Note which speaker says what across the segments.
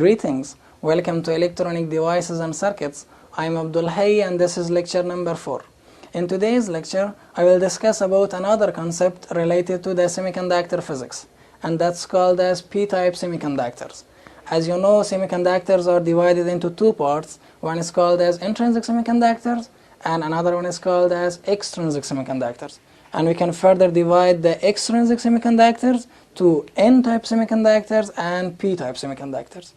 Speaker 1: Greetings, welcome to Electronic Devices and Circuits. I'm Abdul Hayy and this is lecture number 4. In today's lecture, I will discuss about another concept related to the semiconductor physics, and that's called as p-type semiconductors. As you know, semiconductors are divided into two parts. One is called as intrinsic semiconductors and another one is called as extrinsic semiconductors. And we can further divide the extrinsic semiconductors to n-type semiconductors and p-type semiconductors.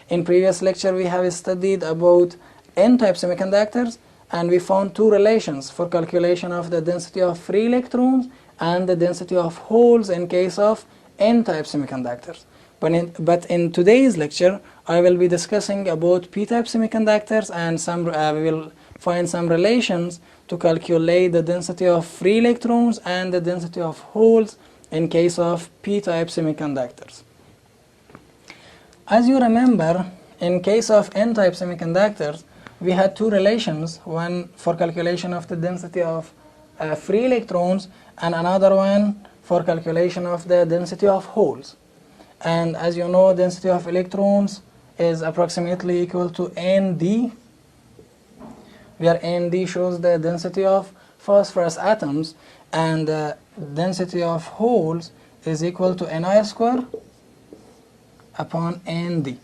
Speaker 1: In previous lecture we have studied about n-type semiconductors and we found two relations for calculation of the density of free electrons and the density of holes in case of n-type semiconductors. But in today's lecture I will be discussing about p-type semiconductors and we will find some relations to calculate the density of free electrons and the density of holes in case of p-type semiconductors. As you remember, in case of n-type semiconductors, we had two relations, one for calculation of the density of free electrons and another one for calculation of the density of holes. And as you know, density of electrons is approximately equal to Nd, where Nd shows the density of phosphorus atoms and the density of holes is equal to Ni square upon Nd.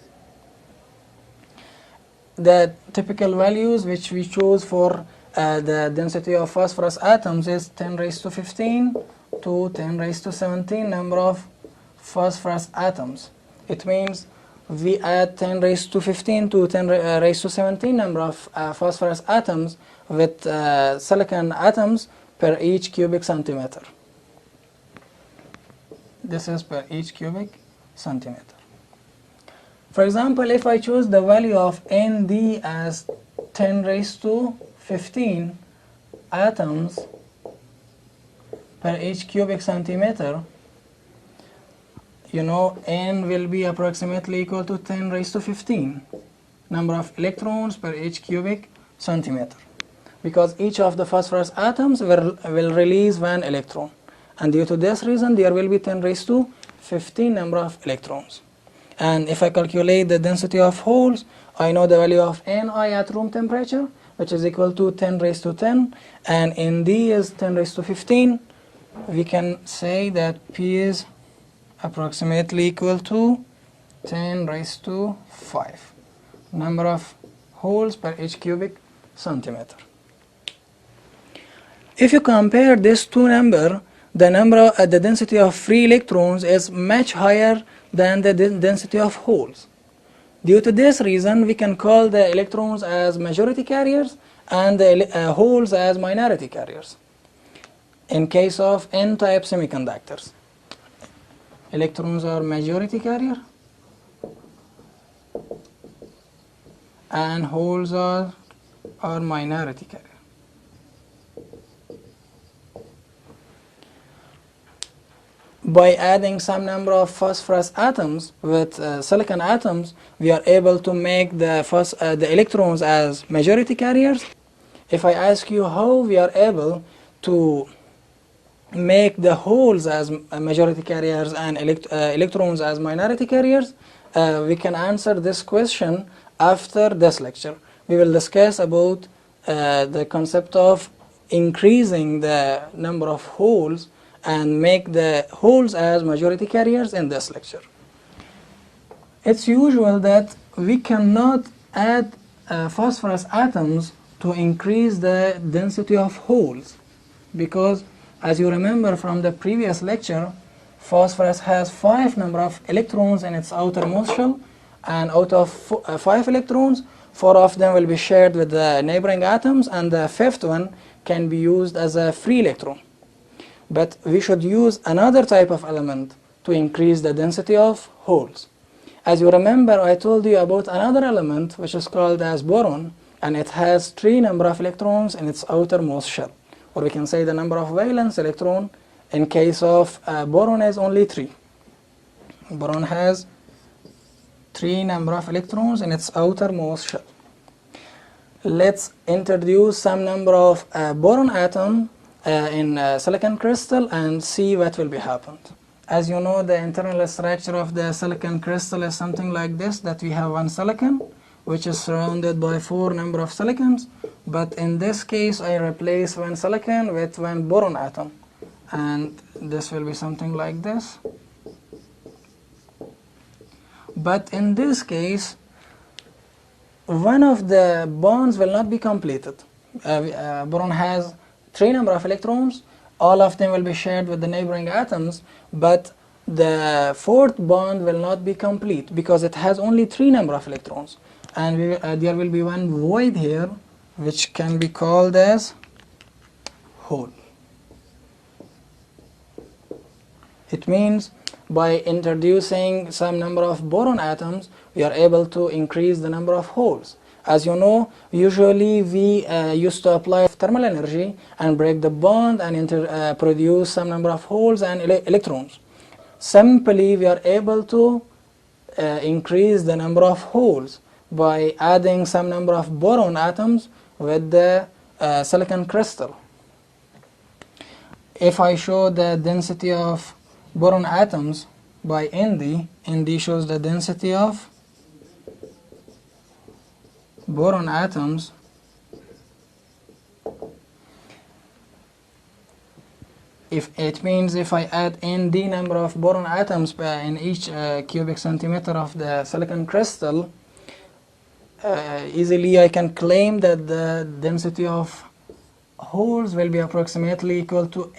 Speaker 1: The typical values which we choose for the density of phosphorus atoms is 10 raised to 15 to 10 raised to 17 number of phosphorus atoms. It means we add 10 raised to 15 to 10 raised to 17 number of phosphorus atoms with silicon atoms per each cubic centimeter. This is per each cubic centimeter. For example, if I choose the value of Nd as 10 raised to 15 atoms per each cubic centimeter, you know, N will be approximately equal to 10 raised to 15 number of electrons per each cubic centimeter, because each of the phosphorus atoms will release one electron, and due to this reason there will be 10 raised to 15 number of electrons. And if I calculate the density of holes, I know the value of Ni at room temperature, which is equal to 10 raised to 10, and Nd is 10 raised to 15. We can say that P is approximately equal to 10 raised to 5 number of holes per each cubic centimeter. If you compare these two numbers, the density of free electrons is much higher than the density of holes. Due to this reason, we can call the electrons as majority carriers and the holes as minority carriers. In case of n-type semiconductors, electrons are majority carrier and holes are minority carrier. By adding some number of phosphorus atoms with silicon atoms, we are able to make the electrons as majority carriers. If I ask you how we are able to make the holes as majority carriers and electrons as minority carriers, we can answer this question after this lecture. We will discuss about the concept of increasing the number of holes and make the holes as majority carriers in this lecture. It's usual that we cannot add phosphorus atoms to increase the density of holes, because as you remember from the previous lecture, phosphorus has 5 number of electrons in its outermost shell, and out of 5 electrons, 4 of them will be shared with the neighboring atoms and the 5th one can be used as a free electron. But we should use another type of element to increase the density of holes. As you remember, I told you about another element which is called as boron, and it has 3 number of electrons in its outermost shell. Or we can say the number of valence electron in case of boron is only 3. Boron has 3 number of electrons in its outermost shell. Let's introduce some number of boron atom in silicon crystal and see what will be happened. As you know, the internal structure of the silicon crystal is something like this, that we have one silicon which is surrounded by 4 number of silicons, but in this case I replace one silicon with one boron atom, and this will be something like this. But in this case, one of the bonds will not be completed. Boron has 3 number of electrons, all of them will be shared with the neighboring atoms, but the 4th bond will not be complete because it has only 3 number of electrons, and there will be one void here which can be called as hole. It means by introducing some number of boron atoms, we are able to increase the number of holes. As you know, usually we used to apply thermal energy and break the bond and produce some number of holes and electrons. Simply, we are able to increase the number of holes by adding some number of boron atoms with the silicon crystal. If I show the density of boron atoms by Nd, Nd shows the density of boron atoms it means if I add Nd number of boron atoms in each cubic centimeter of the silicon crystal, easily I can claim that the density of holes will be approximately equal to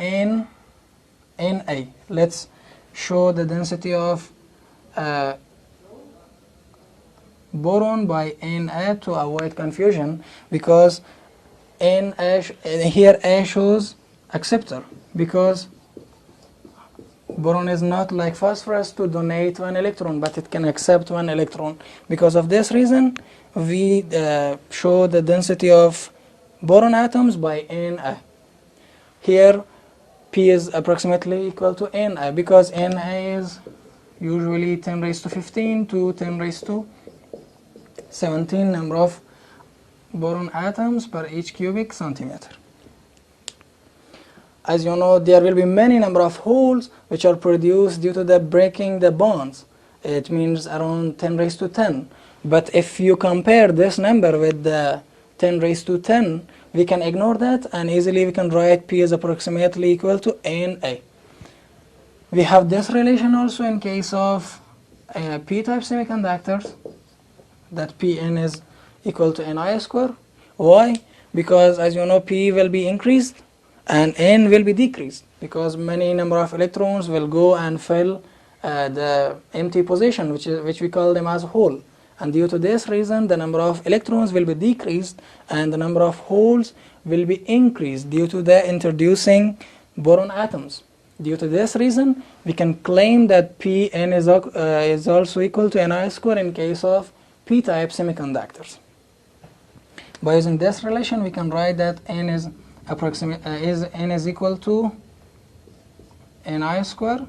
Speaker 1: Na. Let's show the density of boron by Na to avoid confusion, because here A shows acceptor, because boron is not like phosphorus to donate 1 electron, but it can accept 1 electron. Because of this reason, we show the density of boron atoms by Na. Here P is approximately equal to Na, because Na is usually 10 raised to 15 to 10 raised to 17 number of boron atoms per each cubic centimeter. As you know, there will be many number of holes which are produced due to the breaking the bonds. It means around 10 raised to 10. But if you compare this number with the 10 raised to 10, we can ignore that, and easily we can write P is approximately equal to Na. We have this relation also in case of p-type semiconductors, that Pn is equal to Ni square. Why? Because as you know, P will be increased and N will be decreased, because many number of electrons will go and fill the empty position, which we call them as hole. And due to this reason, the number of electrons will be decreased and the number of holes will be increased due to the introducing boron atoms. Due to this reason, we can claim that Pn is also equal to Ni square in case of p-type semiconductors. By using this relation, we can write that N is equal to Ni square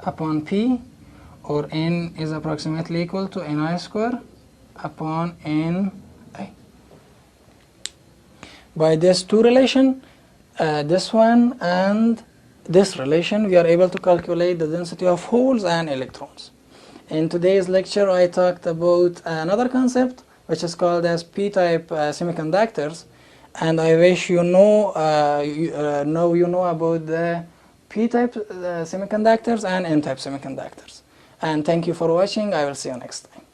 Speaker 1: upon P, or N is approximately equal to Ni square upon Na. By this two relation, this one and this relation, we are able to calculate the density of holes and electrons. In today's lecture, I talked about another concept which is called as p-type semiconductors, and I wish you know about the p-type semiconductors and n-type semiconductors. And thank you for watching. I will see you next time.